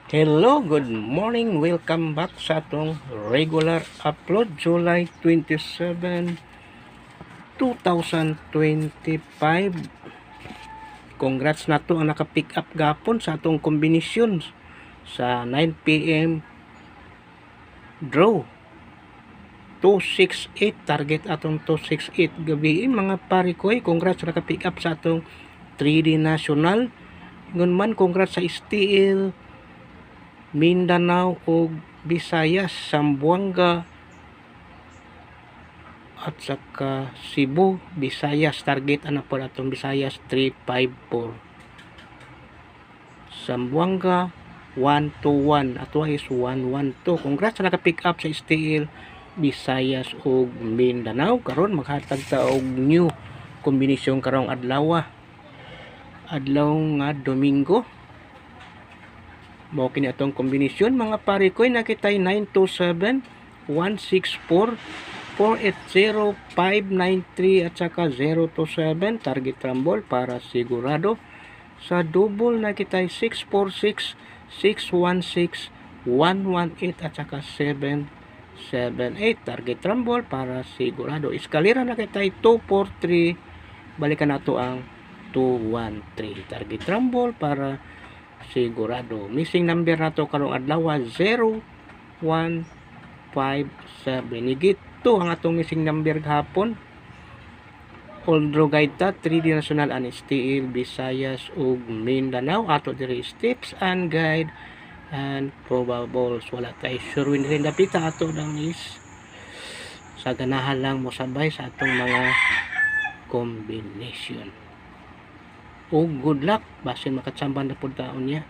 Hello, good morning. Welcome back sa atong regular upload July 27, 2025. Congrats na to ang naka-pick up gapon sa atong kombinasyon sa 9 PM draw. 268 target atong 268 gabi mga pare ko. Congrats sa naka-pick up sa atong 3D National. Ngun man congrats sa STL Mindanao o Visayas, Zamboanga at saka Cebu, Visayas. Target ano po atong Visayas 354. Zamboanga 121. Ato is 112. Congrats sa naka-pick up sa STL Visayas o Mindanao. Karon maghatag ta og new kombinasyon karong adlaw nga Domingo. Mao kini atong kombinasyon mga pare ko. Nakitay 927, 164, 480, 593 at saka 027. Target rumble para sigurado. Sa double nakitay 646, 616, 118 at saka 778. Target rumble para sigurado. Eskalera nakitay 243. Balikan nato ang 213. Target rumble para sigurado. Missing number nato karong adlaw 0157. Nigito ang atong missing number gahapon. All draw guide ta 3D National and STL Visayas ug Mindanao. Ato diri tips and guide and probables. Wala tay sure win rin dapita ato lang is sa ganahan lang mo sabay sa atong mga combination. O good luck basin makatsamban na pud taon niya.